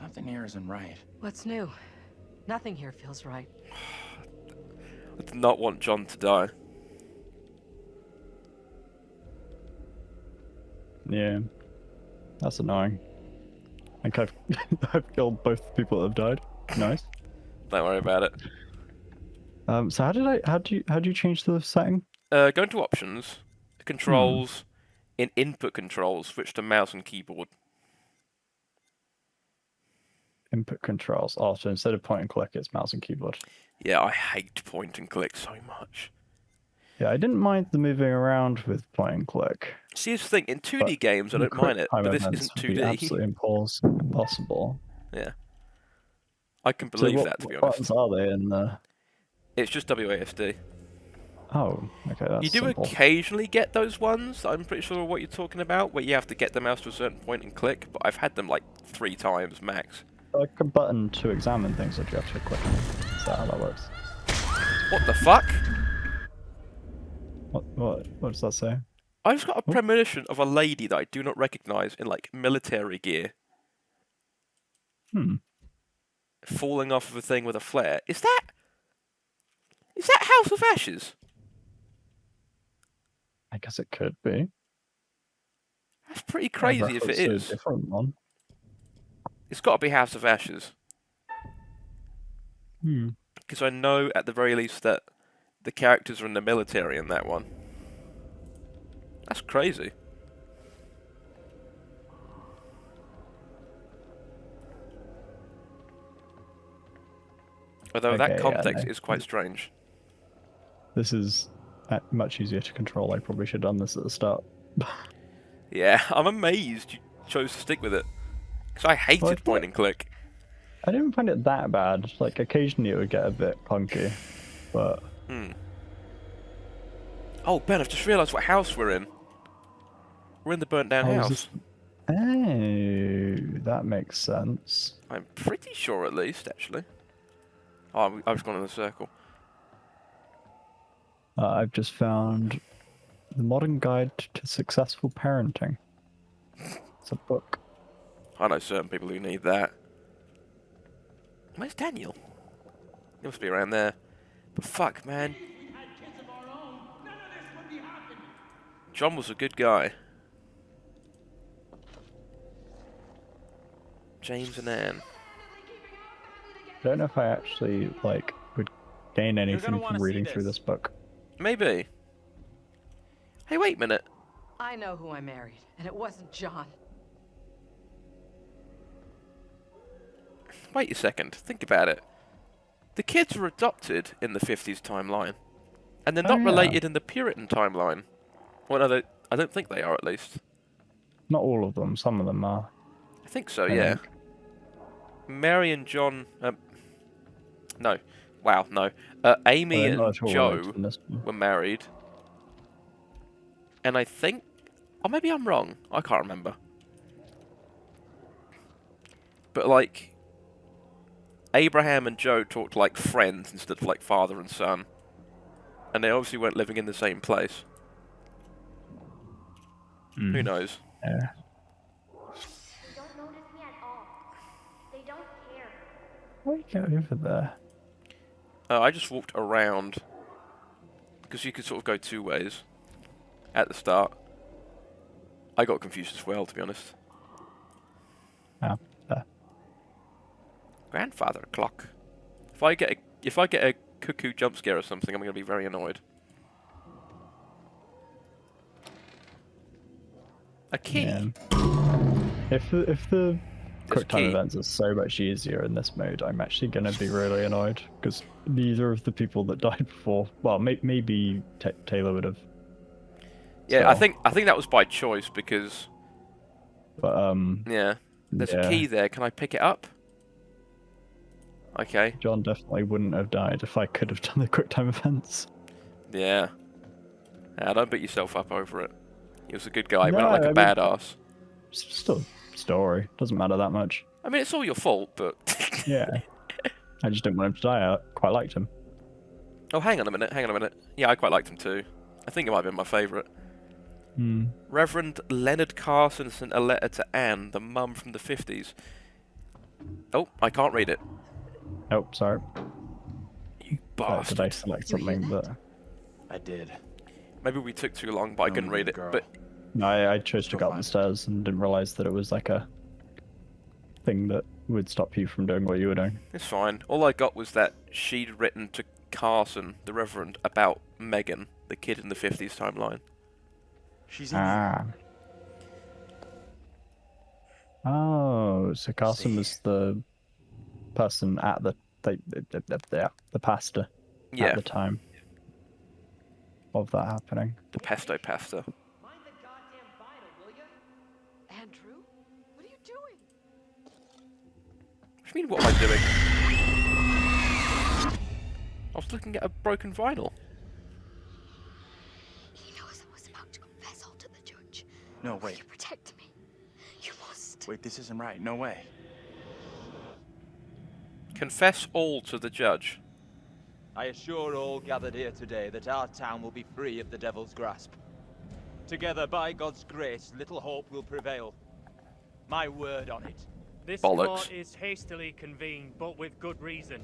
Something here isn't right. What's new? Nothing here feels right. I did not want John to die. Yeah, that's annoying. I think I've I've killed both the people that have died. Nice. Don't worry about it. So how do you change the setting? Go into options, controls, in input controls, switch to mouse and keyboard. Input controls. Oh, so instead of point and click, it's mouse and keyboard. Yeah, I hate point and click so much. Yeah, I didn't mind the moving around with point and click. See, here's the thing, in 2D games I The don't mind it, quick but time this events isn't would be 2D. absolutely impossible. Yeah. I can So believe that, to be what honest. buttons are they in the? It's just WASD. Oh, okay, that's You do simple. occasionally get those ones, I'm pretty sure what you're talking about, where you have to get the mouse to a certain point and click, but I've had them like 3 times max. Like a button to examine things, or do you have to click on it? Is that how that works? What the fuck? What does that say? I just got a premonition of a lady that I do not recognise in like military gear falling off of a thing with a flare. Is that House of Ashes? I guess it could be. That's pretty crazy if it is. A different one. It's got to be House of Ashes. Because I know at the very least that the characters are in the military in that one. That's crazy. Although that Okay, context no. is quite strange. This is much easier to control. I probably should have done this at the start. Yeah, I'm amazed you chose to stick with it. Because I hated point and click. I didn't find it that bad. Like, occasionally it would get a bit clunky, but... Oh, Ben, I've just realised what house we're in. We're in the burnt down house. Oh, that makes sense. I'm pretty sure, at least, actually. Oh, I've just gone in a circle. I've just found The Modern Guide to Successful Parenting. It's a book. I know certain people who need that. Where's Daniel? He must be around there. But fuck, man. John was a good guy. James and Anne. I don't know if I actually, like, would gain anything from reading through this book. Maybe. Hey, wait a minute. I know who I married, and it wasn't John. Wait a second. Think about it. The kids were adopted in the 50s timeline. And they're not related in the Puritan timeline. Well, no, I don't think they are, at least. Not all of them. Some of them are. I think so, yeah. Mary and John... no. Wow, no. Amy and Joe were married. And I think... Or maybe I'm wrong. I can't remember. But, like... Abraham and Joe talked like friends instead of like father and son. And they obviously weren't living in the same place. Who knows? Yeah. They don't notice me at all. They don't care. Why do you go over there? I just walked around. Because you could sort of go 2 ways. At the start. I got confused as well, to be honest. Ah, there. Grandfather clock. If I get a cuckoo jump scare or something, I'm going to be very annoyed. A key. Yeah. If the quick time events are so much easier in this mode, I'm actually going to be really annoyed because neither of the people that died before, well, maybe Taylor would have. Yeah, So, I think that was by choice because but yeah, there's a key there. Can I pick it up? Okay. John definitely wouldn't have died if I could have done the quick time events. Yeah. Don't beat yourself up over it. He was a good guy. He No, went like a badass. It's still a story. Doesn't matter that much. I mean, it's all your fault, but Yeah. I just didn't want him to die. I quite liked him. oh, hang on a minute. Yeah, I quite liked him too. I think it might have been my favourite. Reverend Leonard Carson sent a letter to Anne, the mum from the 50s. Oh, I can't read it. Oh, sorry. You Did I bastard. select You hear something that? that... I did. Maybe we took too long, but I No, couldn't read the it. girl. But No, I chose to Go go up find the it. stairs and didn't realize that it was like a thing that would stop you from doing what you were doing. it's fine. All I got was that she'd written to Carson, the Reverend, about Megan, the kid in the 50s timeline. She's in here. Oh, so Carson See. was the person at the pastor Yeah, at the time of that happening. the pesto pasta. Mind the goddamn vinyl, will ya? Andrew? What are you doing? What do you mean, what am I doing? I was looking at a broken vinyl. He knows I was about to confess all to the judge. No, Will wait. you protect me? You must. Wait, this isn't right. No way. Confess all to the judge. I assure all gathered here today that our town will be free of the devil's grasp. Together, by God's grace, little hope will prevail. My word on it. This Bollocks. court is hastily convened, but with good reason.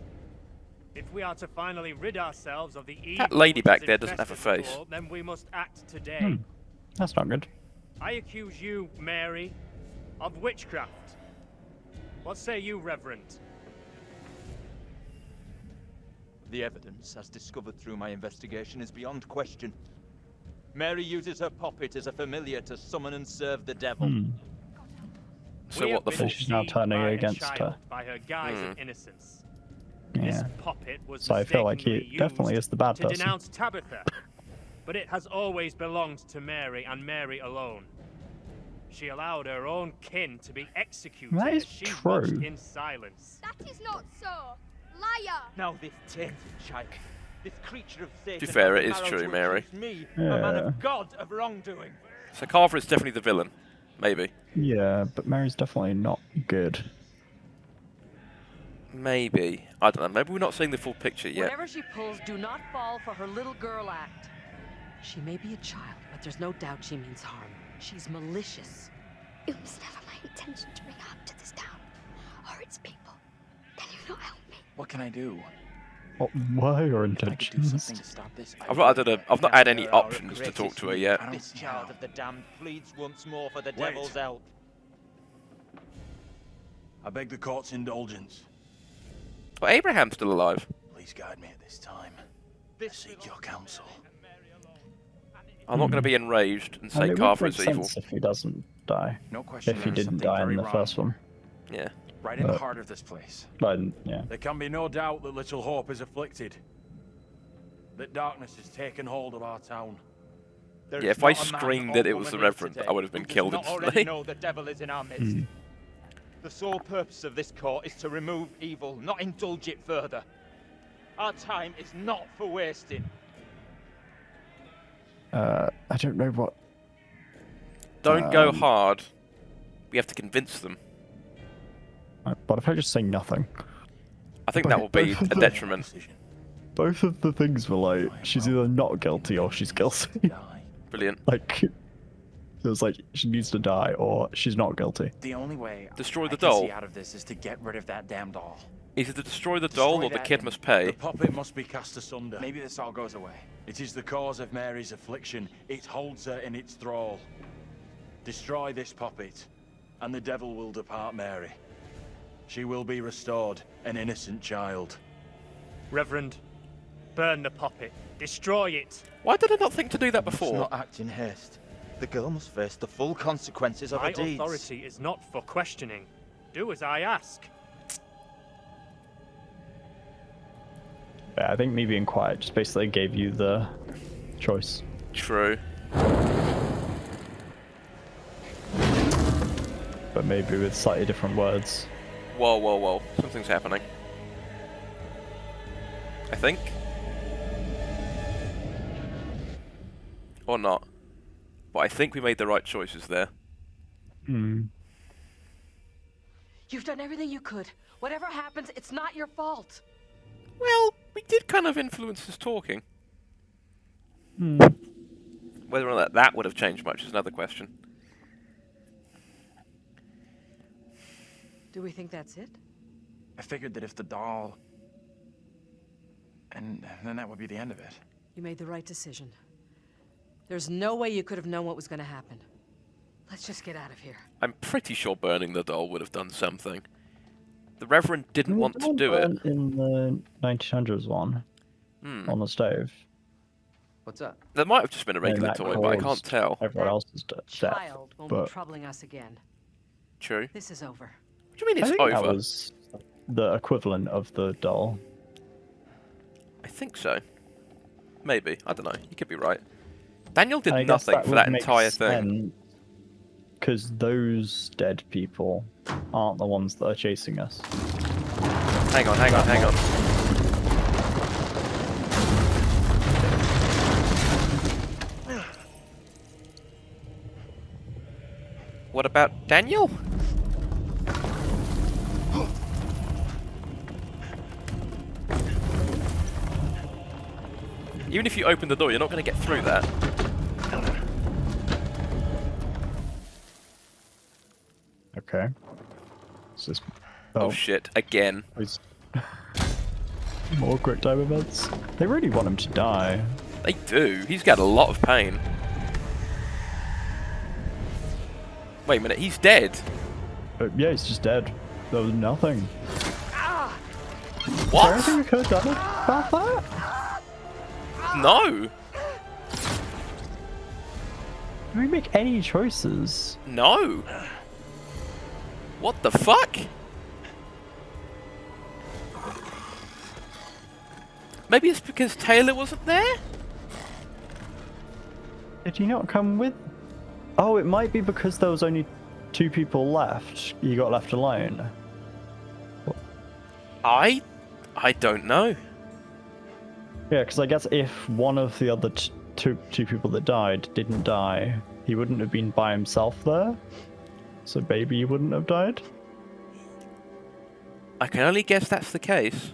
If we are to finally rid ourselves of the evil lady which back has there doesn't have a infested the face. world, then we must act today. That's not good. I accuse you, Mary, of witchcraft. What say you, Reverend? The evidence, as discovered through my investigation, is beyond question. Mary uses her puppet as a familiar to summon and serve the devil. So We what the have been fuck? She's now deceived turning by a against child her. By her guise of Hmm. innocence. Yeah. This puppet was So I feel like he mistakenly definitely used is the bad to person. denounce Tabitha, but it has always belonged to Mary and Mary alone. She allowed her own kin to be executed That is as she true. watched in silence. That is not so. Liar! Now this tainted child, this creature of Satan, To be fair, has it the is marrow true, to Mary. accuse me, a man Yeah. of God, of wrongdoing. So Carver is definitely the villain. Maybe. Yeah, but Mary's definitely not good. Maybe. I don't know. Maybe we're not seeing the full picture yet. Whatever she pulls, do not fall for her little girl act. She may be a child, but there's no doubt she means harm. She's malicious. It was never my intention to bring harm to this town or its people. Can you not help me? What can I do? What were your If I could do intentions? something to stop this. I've not had any Never our options to talk greatest to her need. yet. I don't This see child how. of the damned pleads once more for the Wait. devil's help. I beg the court's indulgence. But Abraham's still alive. Please guide me at this time. I This seek your counsel. I'm not going to be enraged and And say it would Carver make is evil. sense if he doesn't die. No question. If he there's didn't something die in very the wrong first one. here. Yeah. Right in the But- heart of this place. But yeah. There can be no doubt that Little Hope is afflicted. That darkness has taken hold of our town. There Yeah, is if I not a man screamed or that it was the woman here Reverend, today I would have been who does killed not instantly. already know the devil is in our midst. The sole purpose of this court is to remove evil, not indulge it further. Our time is not for wasting. I don't know what. Don't go hard. We have to convince them. But if I just say nothing, I think that will be a detriment. Decision. both of the things were like she's either not guilty or she's guilty. Die. Brilliant. Like it was like she needs to die or she's not guilty. The only way Destroy I the can doll. see out of this is to get rid of that damn doll. Either to destroy the doll or the that kid and must The pay. puppet must be cast asunder. Maybe this all goes away. It is the cause of Mary's affliction. It holds her in its thrall. Destroy this puppet, and the devil will depart Mary. She will be restored, an innocent child. Reverend, burn the puppet. Destroy it. Why did I not think to do that Must before? not act in haste. The girl must face the full consequences of My her deeds. authority is not for questioning. Do as I ask. Yeah, I think me being quiet just basically gave you the choice. True. But maybe with slightly different words. Whoa, whoa, whoa. Something's happening. I think. Or not. But I think we made the right choices there. Hmm. You've done everything you could. Whatever happens, it's not your fault. Well, we did kind of influence his talking. Hmm. Whether or not that would have changed much is another question. Do we think that's it? I figured that if the doll... And then that would be the end of it. You made the right decision. There's no way you could have known what was going to happen. Let's just get out of here. I'm pretty sure burning the doll would have done something. The Reverend didn't want to do it. In the 1900s one, on the stove. What's up? There might have just been a regular that toy, but I can't caused tell. Everyone else's death. Child won't be but- troubling us again. True. This is over. What do you mean I it's think that over? was the equivalent of the doll. I think so. Maybe. I don't know. You could be right. Daniel did I guess nothing for would that make entire thing. Because those dead people aren't the ones that are chasing us. Hang on, hang on, hang on. What about Daniel? Even if you open the door, you're not going to get through that. Okay. It's just... Oh shit, again. it's- More quick time events. They really want him to die. They do. He's got a lot of pain. Wait a minute, he's dead. But yeah, he's just dead. There was nothing. Is there What? anything we could have done about that? No. Did we make any choices? No. What the fuck? Maybe it's because Taylor wasn't there? Did he not come with? Oh, it might be because there was only 2 people left. You got left alone. I don't know. Yeah, because I guess if one of the other two people that died didn't die, he wouldn't have been by himself there. So maybe he wouldn't have died. I can only guess that's the case.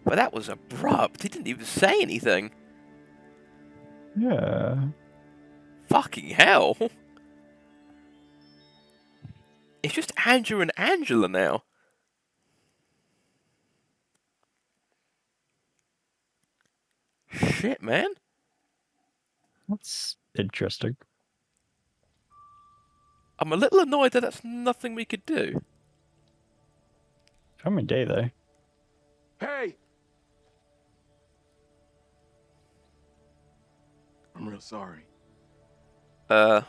But that was abrupt. He didn't even say anything. Yeah. Fucking hell. It's just Andrew and Angela now. Shit, man. That's interesting. I'm a little annoyed that that's nothing we could do. Coming day though. Hey! I'm real sorry. I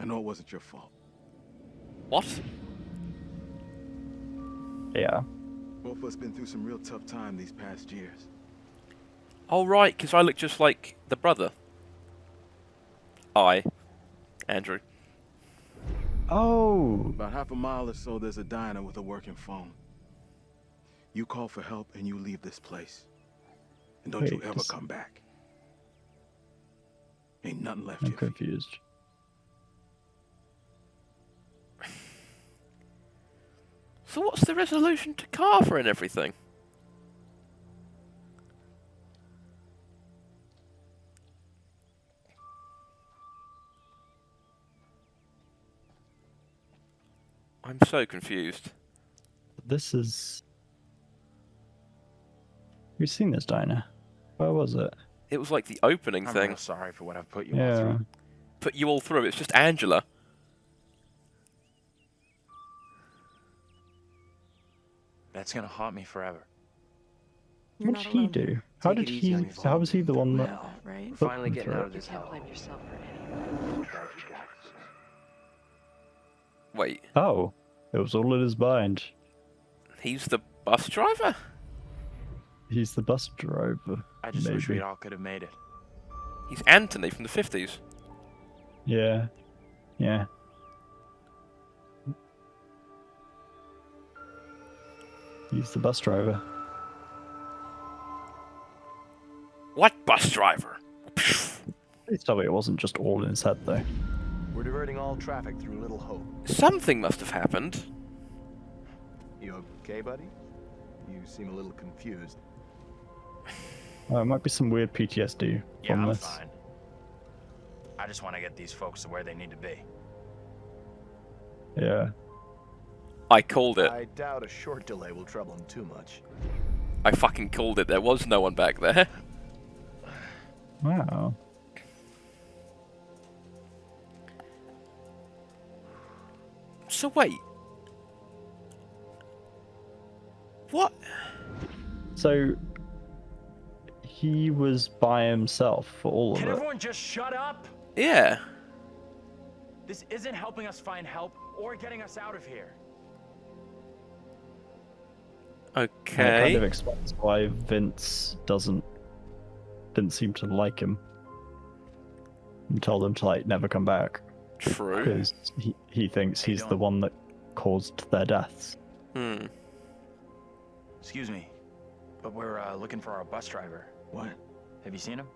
know it wasn't your fault. What? Yeah. Both of us been through some real tough time these past years. Oh, right, because I look just like the brother. Andrew. Oh. About half a mile or so, there's a diner with a working phone. You call for help and you leave this place. And don't you Wait, ever this- come back. Ain't nothing left I'm you. confused. So what's the resolution to Carver and everything? I'm so confused. This is... We've seen this diner. Where was it? It was like the opening I'm thing. real sorry for what I've put you all Yeah. through. Put you all through. It's just Angela. That's gonna haunt me forever. You're What not did he alone. do? How Take did it easy on he... yourself. How was he the one that... Well, Right? We're Put finally them getting through out of it. You this can't hell. blame yourself for anything. Wait, Oh. It was all in his mind. he's the bus driver? He's the bus driver. I just wish we maybe. all could have made it. He's Anthony from the 50s. Yeah. Yeah. He's the bus driver. What bus driver? Please tell me it wasn't just all in his head, though. We're diverting all traffic through Little Hope. Something must have happened. You okay, buddy? You seem a little confused. It might be some weird PTSD Yeah, from I'm this. fine. I just want to get these folks to where they need to be. Yeah. I called it. I doubt a short delay will trouble him too much. I fucking called it. There was no one back there. Wow. So wait. What? So he was by himself for all of Can it. everyone just shut up? Yeah. This isn't helping us find help or getting us out of here. And it kind of Okay. explains why Vince didn't seem to like him and told him to like never come back True. because he thinks he's the one that caused their deaths. Hmm. Excuse me, but we're looking for our bus driver. What? Have you seen him?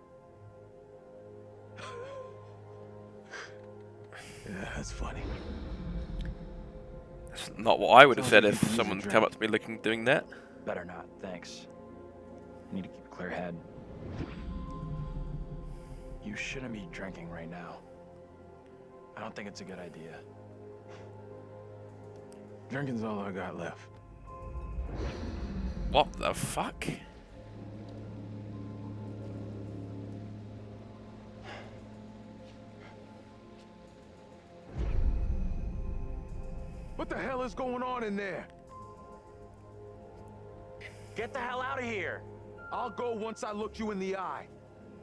Yeah, that's funny. That's not what I would have Sounds said like if you can use a someone come drink. up to me looking doing that. Better not, thanks. I need to keep a clear head. You shouldn't be drinking right now. I don't think it's a good idea. Drinking's all I got left. What the fuck? What the hell is going on in there? Get the hell out of here! I'll go once I look you in the eye.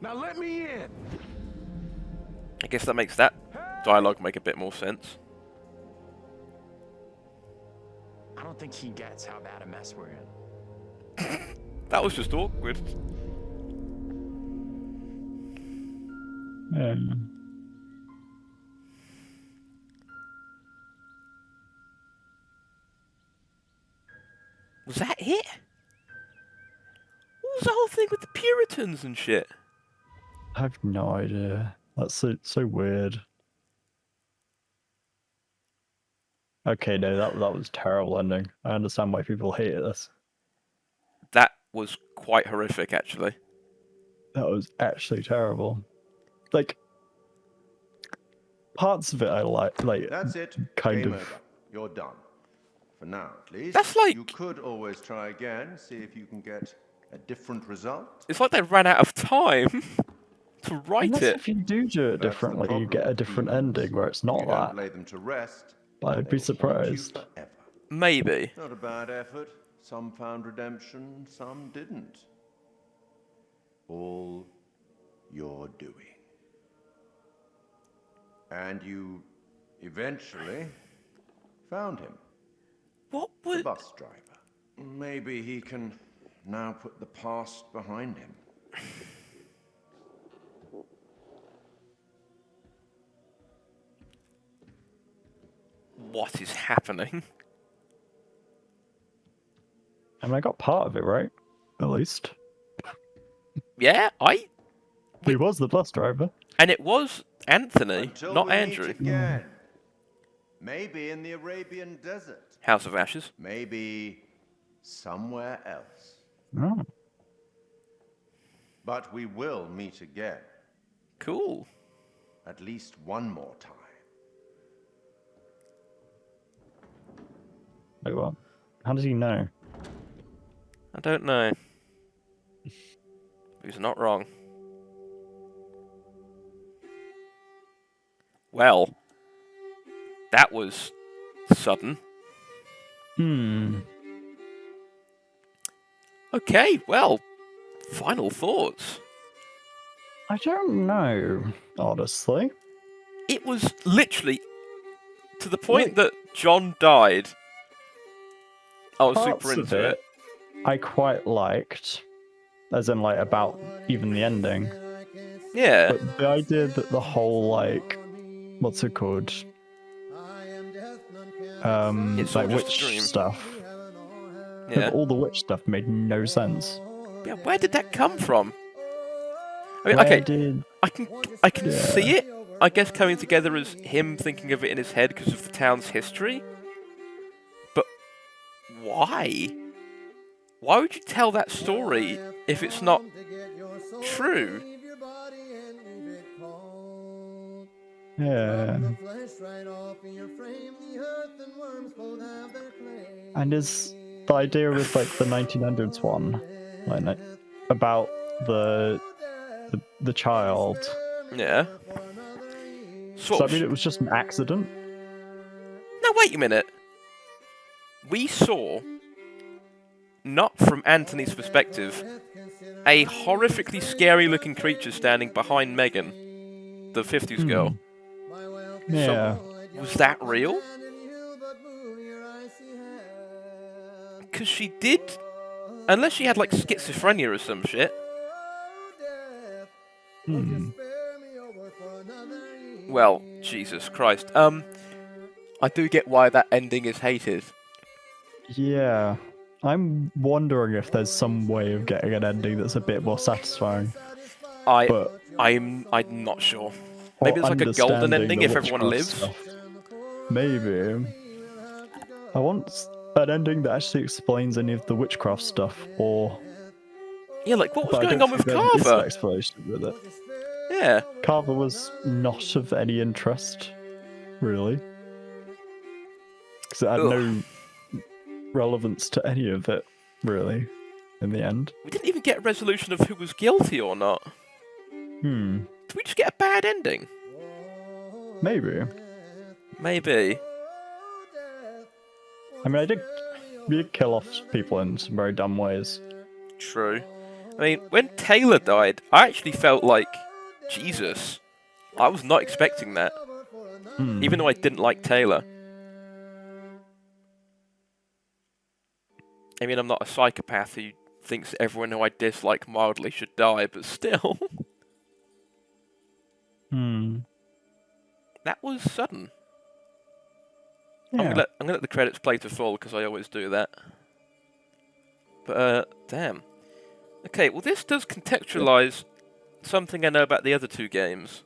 Now let me in. I guess that makes that dialogue make a bit more sense. I don't think he gets how bad a mess we're in. That was just awkward. Was that it? What was the whole thing with the Puritans and shit? I have no idea. That's so weird. Okay, no, that was a terrible ending. I understand why people hated this. That was quite horrific, actually. That was actually terrible. Like parts of it I like That's it. kind Game of over. You're done. For now, at least. That's like- You could always try again, see if you can get a different result. It's like they ran out of time to write unless it. if you do it That's the differently, you problem get a with different demons. ending where it's not You don't that. lay them to rest. But I'd be they will haunt you surprised. forever. Maybe. Not a bad effort. Some found redemption, some didn't. All your doing. And you eventually found him. What The was... bus driver. Maybe he can now put the past behind him. What is happening? I mean, I got part of it right, at least. Yeah, He was the bus driver. And it was Anthony, Until not we meet Andrew. again. Maybe in the Arabian desert. House of Ashes. Maybe somewhere else. Oh. But we will meet again. Cool. At least one more time. Wait, what? How does he know? I don't know. He's not wrong. Well, that was sudden. Okay, well, final thoughts. I don't know, honestly. It was literally to the point that John died. I was Parts super of into it. I quite liked, as in like about even the ending. Yeah. But the idea that the whole like, what's it called? It's all like just a witch dream. stuff. Yeah. All the witch stuff made no sense. Yeah, where did that come from? I mean, Where okay, did- I can see it. I guess coming together as him thinking of it in his head because of the town's history. But why? Why would you tell that story if it's not true? Yeah. And is the idea with like the 1900s one, like about the child? Yeah. So Sort I mean, of. it was just an accident. No, wait a minute. We saw, not from Anthony's perspective, a horrifically scary-looking creature standing behind Megan, the 50s girl. Yeah. Was that real? Because she did... Unless she had, like, schizophrenia or some shit. Well, Jesus Christ. I do get why that ending is hated. Yeah. I'm wondering if there's some way of getting an ending that's a bit more satisfying. I'm not sure. Maybe it's like a golden ending if everyone lives. Stuff. Maybe. I want an ending that actually explains any of the witchcraft stuff, or... Yeah, like, what was But going on with there is an Carver? explanation with it. Yeah. Carver was not of any interest, really. Because it had no relevance to any of it, really, in the end. We didn't even get a resolution of who was guilty or not. Did we just get a bad ending? Maybe. Maybe. I mean, we did kill off people in some very dumb ways. True. I mean, when Taylor died, I actually felt like, Jesus, I was not expecting that. Even though I didn't like Taylor. I mean, I'm not a psychopath who thinks everyone who I dislike mildly should die, but still. That was sudden. Yeah. I'm gonna let the credits play to full, because I always do that. But, damn. Okay, well this does contextualize something I know about the other two games.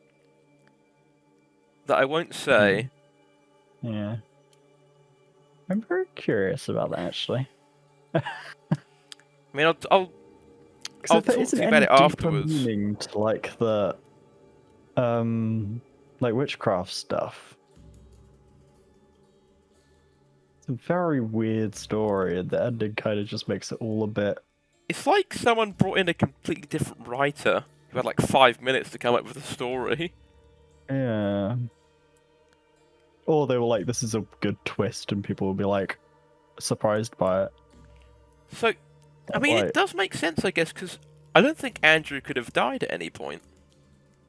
That I won't say. Yeah. I'm very curious about that, actually. I mean, I'll talk to you about it afterwards. Meaning to, like, the... like, witchcraft stuff. It's a very weird story, and the ending kind of just makes it all a bit... It's like someone brought in a completely different writer who had like 5 minutes to come up with a story. Yeah. Or they were like, this is a good twist, and people will be like, surprised by it. So, I mean, it does make sense, I guess, because I don't think Andrew could have died at any point.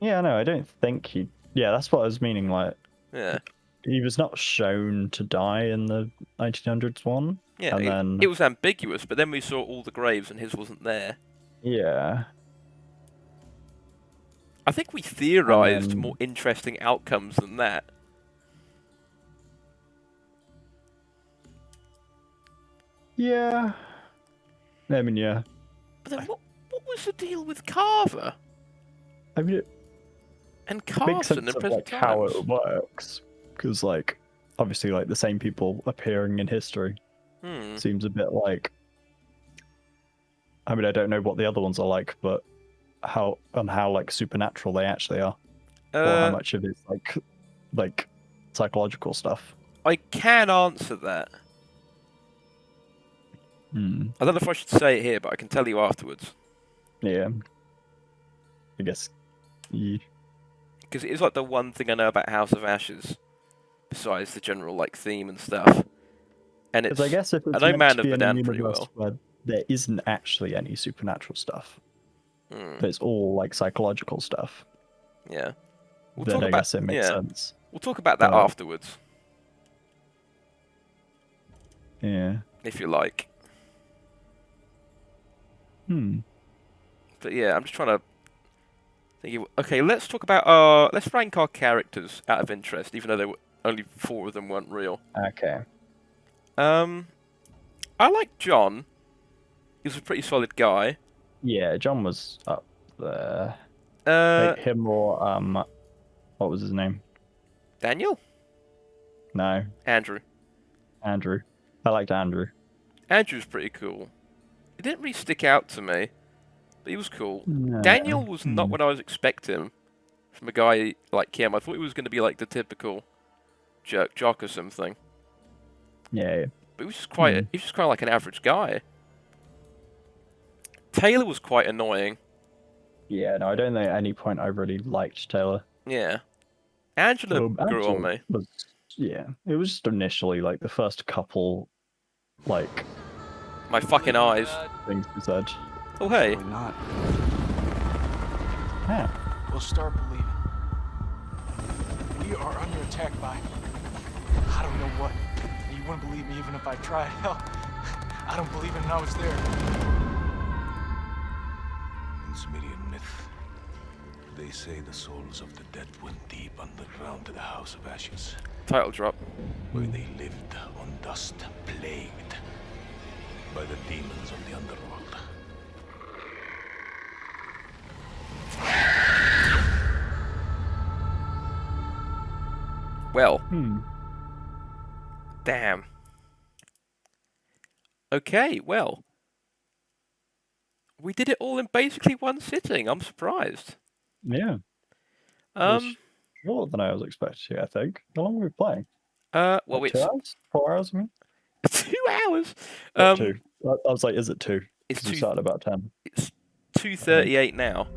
Yeah, no, I don't think he... Yeah, that's what I was meaning, like... Yeah. He was not shown to die in the 1900s one. Yeah, and then... it was ambiguous, but then we saw all the graves and his wasn't there. Yeah. I think we theorized more interesting outcomes than that. Yeah. I mean, yeah. But then what was the deal with Carver? I mean, and Carson makes sense of like how it works, because like obviously like the same people appearing in history seems a bit like. I mean, I don't know what the other ones are like, but how like supernatural they actually are, or how much of it's like psychological stuff. I can answer that. I don't know if I should say it here, but I can tell you afterwards. Yeah. I guess. Yeah. Because it is like the one thing I know about House of Ashes, besides the general like theme and stuff. And it's. I guess if it's I know Man to of be in a Medan pretty universe well. where there isn't actually any supernatural stuff, but it's all like psychological stuff. Yeah. Then I guess it makes sense. We'll talk about that afterwards. Yeah. If you like. But yeah, I'm just trying to think. Okay, let's talk about let's rank our characters out of interest, even though there were only 4 of them weren't real. Okay. I like John. He was a pretty solid guy. Yeah, John was up there. Like him or what was his name? Daniel? No. Andrew. Andrew. I liked Andrew. Andrew's pretty cool. He didn't really stick out to me, but he was cool. No. Daniel was not what I was expecting from a guy like him. I thought he was going to be like the typical jerk jock or something. Yeah. But he was just quite he was just kind of like an average guy. Taylor was quite annoying. Yeah, no, I don't think at any point I really liked Taylor. Yeah. Angela grew on me. Yeah, it was just initially like the first couple, like... My fucking eyes. Things he said. Oh, hey. We're not. Yeah. We'll start believing. We are under attack by... I don't know what. You wouldn't believe me even if I tried. Hell, I don't believe it and I was there. In Sumerian myth, they say the souls of the dead went deep underground to the House of Ashes. Title drop. Where they lived on dust, plagued by the demons of the underworld. Well. Damn. Okay, well. We did it all in basically one sitting. I'm surprised. Yeah. More than I was expecting, I think. How long were we playing? Well, like it's 2 hours? 4 hours, I mean? 2 hours. 2. I was like, is it 2? It's we started about 10. It's 2:38 now.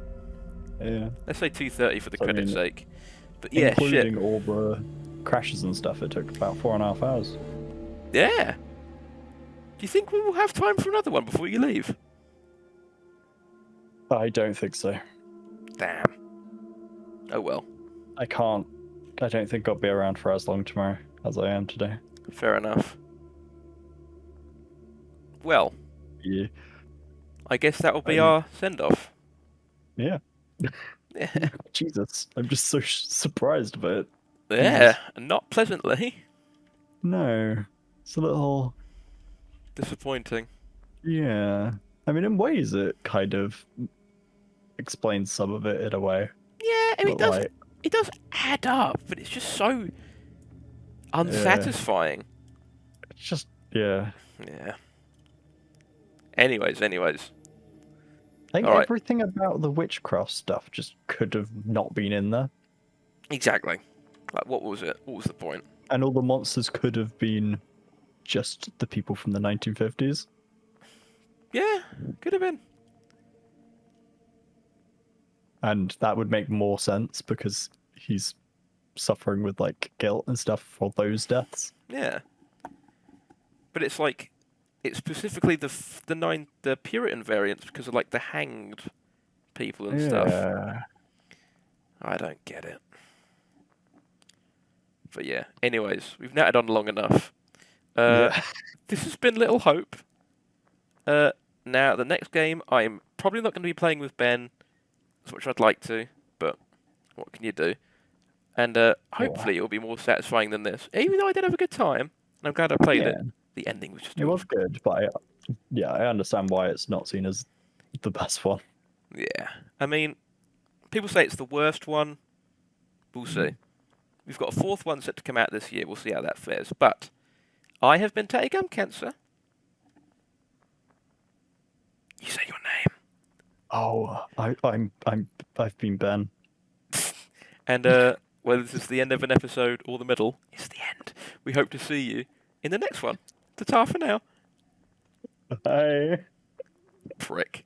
Yeah. Let's say 2:30 for the So, credit's sake. But yeah, including shit. all the crashes and stuff, it took about 4.5 hours. Yeah. Do you think we will have time for another one before you leave? I don't think so. Damn. Oh well. I can't. I don't think I'll be around for as long tomorrow as I am today. Fair enough. Well. Yeah. I guess that will be our send-off. Yeah. Yeah. Jesus, I'm just so surprised by it. Yeah, not pleasantly. No. It's a little... disappointing. Yeah. I mean, in ways it kind of explains some of it in a way. Yeah, I mean, But, it does add up, but it's just so unsatisfying. It's just, yeah. Yeah. Anyways. I think everything about the witchcraft stuff just could have not been in there. Exactly. Like, what was it? What was the point? And all the monsters could have been just the people from the 1950s. Yeah, could have been. And that would make more sense because he's suffering with like guilt and stuff for those deaths. Yeah. But it's like, it's specifically the Puritan variants because of like the hanged people and stuff. I don't get it. But yeah, anyways, we've natted on long enough. This has been Little Hope. Now, the next game, I'm probably not going to be playing with Ben as much as I'd like to, but what can you do? And hopefully it'll be more satisfying than this. Even though I did have a good time, and I'm glad I played it, the ending was just... It was good, but I understand why it's not seen as the best one. Yeah. I mean, people say it's the worst one. We'll see. We've got a 4th one set to come out this year. We'll see how that fares. But I have been Teddy Gum Cancer. You say your name. Oh, I've been Ben. And whether this is the end of an episode or the middle, it's the end. We hope to see you in the next one. Ta-ta for now. Bye. Prick.